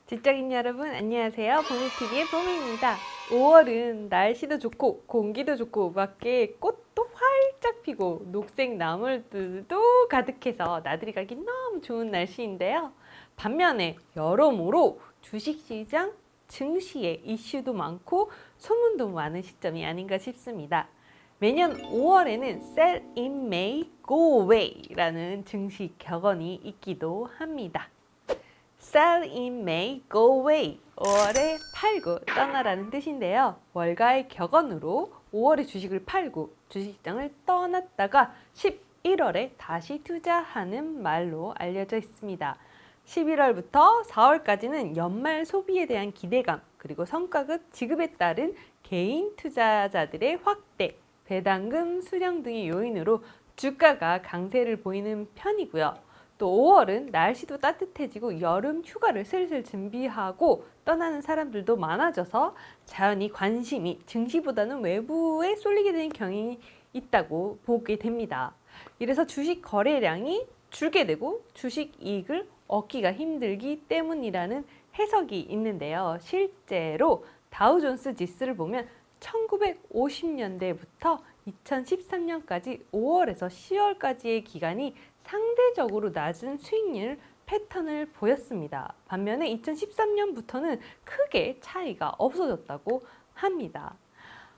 직장인 여러분 안녕하세요. 보미TV의 보미입니다. 5월은 날씨도 좋고 공기도 좋고 밖에 꽃도 활짝 피고 녹색 나물들도 가득해서 나들이 가기 너무 좋은 날씨인데요. 반면에 여러모로 주식시장 증시의 이슈도 많고 소문도 많은 시점이 아닌가 싶습니다. 매년 5월에는 Sell in May, Go Away라는 증시 격언이 있기도 합니다. Sell in May, go away. 5월에 팔고 떠나라는 뜻인데요. 월가의 격언으로 5월에 주식을 팔고 주식시장을 떠났다가 11월에 다시 투자하는 말로 알려져 있습니다. 11월부터 4월까지는 연말 소비에 대한 기대감, 그리고 성과급 지급에 따른 개인 투자자들의 확대, 배당금 수령 등의 요인으로 주가가 강세를 보이는 편이고요. 또 5월은 날씨도 따뜻해지고 여름 휴가를 슬슬 준비하고 떠나는 사람들도 많아져서 자연히 관심이 증시보다는 외부에 쏠리게 되는 경향이 있다고 보게 됩니다. 이래서 주식 거래량이 줄게 되고 주식 이익을 얻기가 힘들기 때문이라는 해석이 있는데요. 실제로 다우존스 지수를 보면 1950년대부터 2013년까지 5월에서 10월까지의 기간이 상대적으로 낮은 수익률 패턴을 보였습니다. 반면에 2013년부터는 크게 차이가 없어졌다고 합니다.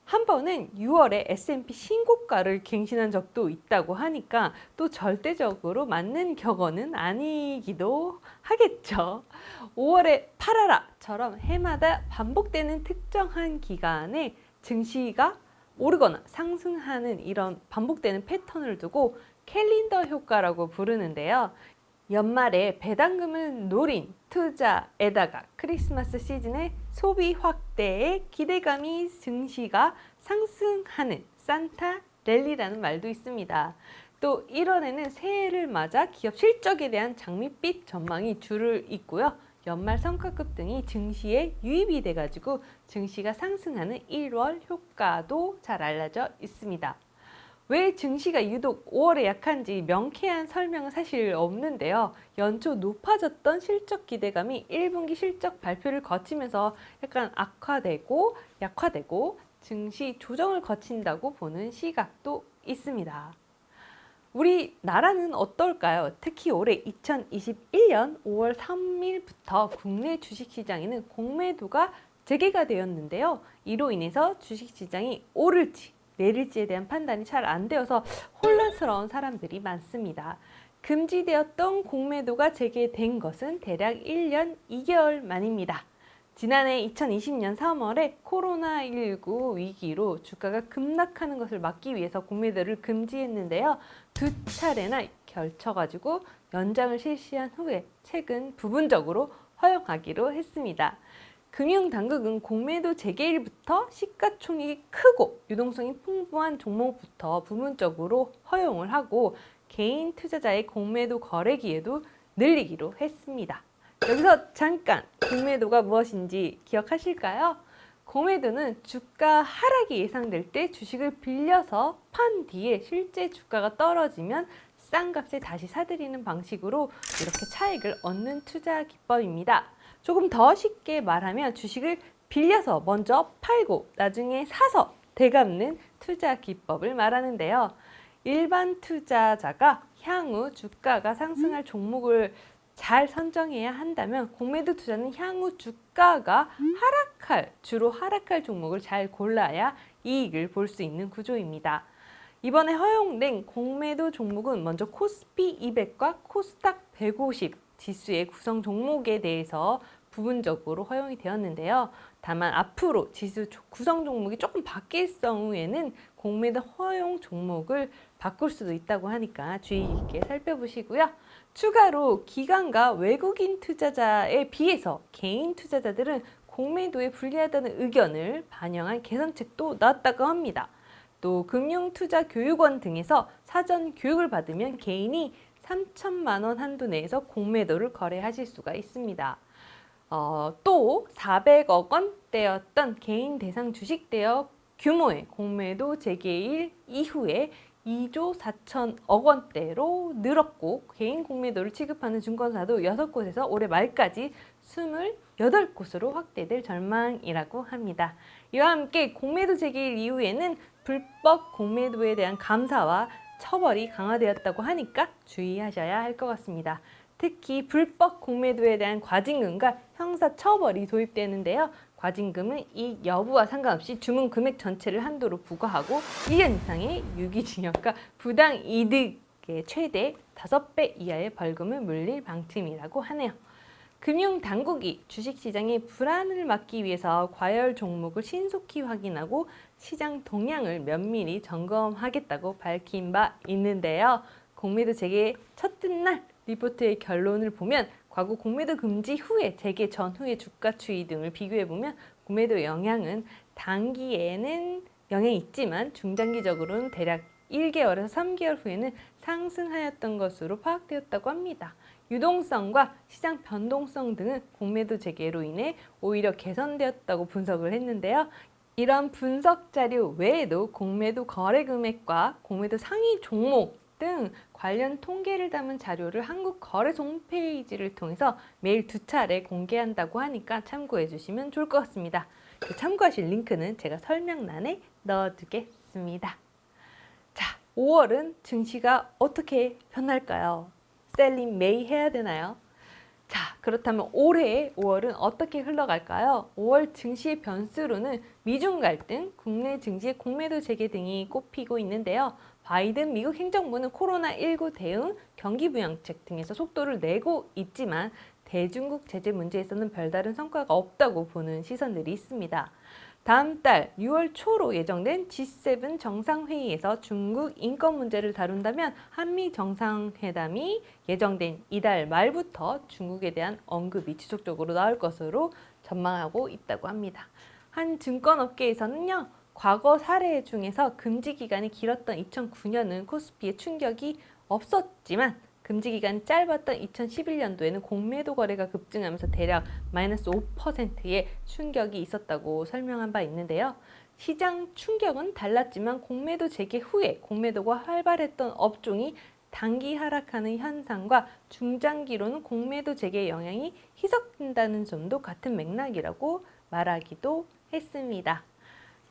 한 번은 6월에 S&P 신고가를 갱신한 적도 있다고 하니까 또 절대적으로 맞는 격언은 아니기도 하겠죠. 5월에 팔아라처럼 해마다 반복되는 특정한 기간에 증시가 오르거나 상승하는 이런 반복되는 패턴을 두고 캘린더 효과라고 부르는데요. 연말에 배당금을 노린 투자에다가 크리스마스 시즌의 소비 확대에 기대감이 증시가 상승하는 산타 랠리라는 말도 있습니다. 또 1월에는 새해를 맞아 기업 실적에 대한 장밋빛 전망이 줄을 잇고요. 연말 성과급 등이 증시에 유입이 돼가지고 증시가 상승하는 1월 효과도 잘 알려져 있습니다. 왜 증시가 유독 5월에 약한지 명쾌한 설명은 사실 없는데요. 연초 높아졌던 실적 기대감이 1분기 실적 발표를 거치면서 약간 악화되고 약화되고 증시 조정을 거친다고 보는 시각도 있습니다. 우리나라는 어떨까요? 특히 올해 2021년 5월 3일부터 국내 주식시장에는 공매도가 재개가 되었는데요. 이로 인해서 주식시장이 오를지 내릴지에 대한 판단이 잘 안 되어서 혼란스러운 사람들이 많습니다. 금지되었던 공매도가 재개된 것은 대략 1년 2개월 만입니다. 지난해 2020년 3월에 코로나19 위기로 주가가 급락하는 것을 막기 위해서 공매도를 금지했는데요. 두 차례나 걸쳐가지고 연장을 실시한 후에 최근 부분적으로 허용하기로 했습니다. 금융당국은 공매도 재개일부터 시가총액이 크고 유동성이 풍부한 종목부터 부분적으로 허용을 하고 개인 투자자의 공매도 거래 기회도 늘리기로 했습니다. 여기서 잠깐 공매도가 무엇인지 기억하실까요? 공매도는 주가 하락이 예상될 때 주식을 빌려서 판 뒤에 실제 주가가 떨어지면 싼 값에 다시 사들이는 방식으로 이렇게 차익을 얻는 투자 기법입니다. 조금 더 쉽게 말하면 주식을 빌려서 먼저 팔고 나중에 사서 되갚는 투자 기법을 말하는데요. 일반 투자자가 향후 주가가 상승할 종목을 잘 선정해야 한다면 공매도 투자는 향후 주가가 주로 하락할 종목을 잘 골라야 이익을 볼 수 있는 구조입니다. 이번에 허용된 공매도 종목은 먼저 코스피 200과 코스닥 150 지수의 구성 종목에 대해서 부분적으로 허용이 되었는데요. 다만 앞으로 지수 구성 종목이 조금 바뀔 경우에는 공매도 허용 종목을 바꿀 수도 있다고 하니까 주의 깊게 살펴보시고요. 추가로 기관과 외국인 투자자에 비해서 개인 투자자들은 공매도에 불리하다는 의견을 반영한 개선책도 나왔다고 합니다. 또 금융투자교육원 등에서 사전 교육을 받으면 개인이 3천만 원 한도 내에서 공매도를 거래하실 수가 있습니다. 또 400억 원대였던 개인 대상 주식 대여 규모의 공매도 재개일 이후에 2조 4천억 원대로 늘었고 개인 공매도를 취급하는 증권사도 6곳에서 올해 말까지 8곳으로 확대될 전망이라고 합니다. 이와 함께 공매도 재개일 이후에는 불법 공매도에 대한 감사와 처벌이 강화되었다고 하니까 주의하셔야 할 것 같습니다. 특히 불법 공매도에 대한 과징금과 형사 처벌이 도입되는데요. 과징금은 이 여부와 상관없이 주문 금액 전체를 한도로 부과하고 1년 이상의 유기징역과 부당 이득의 최대 5배 이하의 벌금을 물릴 방침이라고 하네요. 금융당국이 주식시장의 불안을 막기 위해서 과열 종목을 신속히 확인하고 시장 동향을 면밀히 점검하겠다고 밝힌 바 있는데요. 공매도 재개 첫째 날 리포트의 결론을 보면 과거 공매도 금지 후에 재개 전후의 주가 추이 등을 비교해보면 공매도 영향은 단기에는 영향이 있지만 중장기적으로는 대략 1개월에서 3개월 후에는 상승하였던 것으로 파악되었다고 합니다. 유동성과 시장 변동성 등은 공매도 재개로 인해 오히려 개선되었다고 분석을 했는데요. 이런 분석 자료 외에도 공매도 거래 금액과 공매도 상위 종목 등 관련 통계를 담은 자료를 한국거래소 홈페이지를 통해서 매일 2차례 공개한다고 하니까 참고해 주시면 좋을 것 같습니다. 그 참고하실 링크는 제가 설명란에 넣어두겠습니다. 자, 5월은 증시가 어떻게 변할까요? 셀링 메이 해야 되나요? 자, 그렇다면 올해의 5월은 어떻게 흘러갈까요? 5월 증시의 변수로는 미중 갈등, 국내 증시의 공매도 재개 등이 꼽히고 있는데요. 바이든 미국 행정부는 코로나19 대응, 경기 부양책 등에서 속도를 내고 있지만 대중국 제재 문제에서는 별다른 성과가 없다고 보는 시선들이 있습니다. 다음 달 6월 초로 예정된 G7 정상회의에서 중국 인권 문제를 다룬다면 한미 정상회담이 예정된 이달 말부터 중국에 대한 언급이 지속적으로 나올 것으로 전망하고 있다고 합니다. 한 증권업계에서는요. 과거 사례 중에서 금지 기간이 길었던 2009년은 코스피에 충격이 없었지만 금지 기간이 짧았던 2011년도에는 공매도 거래가 급증하면서 대략 마이너스 5%의 충격이 있었다고 설명한 바 있는데요. 시장 충격은 달랐지만 공매도 재개 후에 공매도가 활발했던 업종이 단기 하락하는 현상과 중장기로는 공매도 재개의 영향이 희석된다는 점도 같은 맥락이라고 말하기도 했습니다.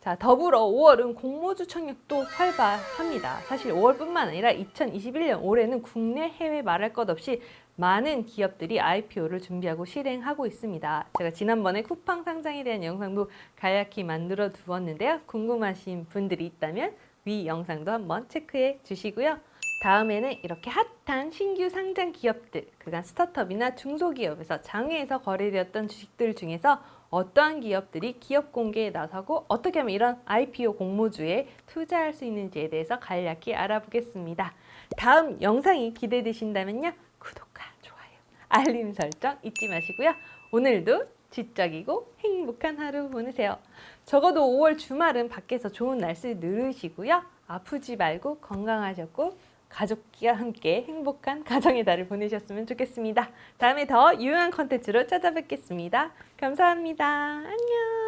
자, 더불어 5월은 공모주 청약도 활발합니다. 사실 5월뿐만 아니라 2021년 올해는 국내 해외 말할 것 없이 많은 기업들이 IPO를 준비하고 실행하고 있습니다. 제가 지난번에 쿠팡 상장에 대한 영상도 간략히 만들어 두었는데요. 궁금하신 분들이 있다면 위 영상도 한번 체크해 주시고요. 다음에는 이렇게 핫한 신규 상장 기업들, 그간 스타트업이나 중소기업에서 장외에서 거래되었던 주식들 중에서 어떠한 기업들이 기업 공개에 나서고 어떻게 하면 이런 IPO 공모주에 투자할 수 있는지에 대해서 간략히 알아보겠습니다. 다음 영상이 기대되신다면요. 구독과 좋아요, 알림 설정 잊지 마시고요. 오늘도 지적이고 행복한 하루 보내세요. 적어도 5월 주말은 밖에서 좋은 날씨 누리시고요. 아프지 말고 건강하셨고 가족과 함께 행복한 가정의 달을 보내셨으면 좋겠습니다. 다음에 더 유용한 컨텐츠로 찾아뵙겠습니다. 감사합니다. 안녕.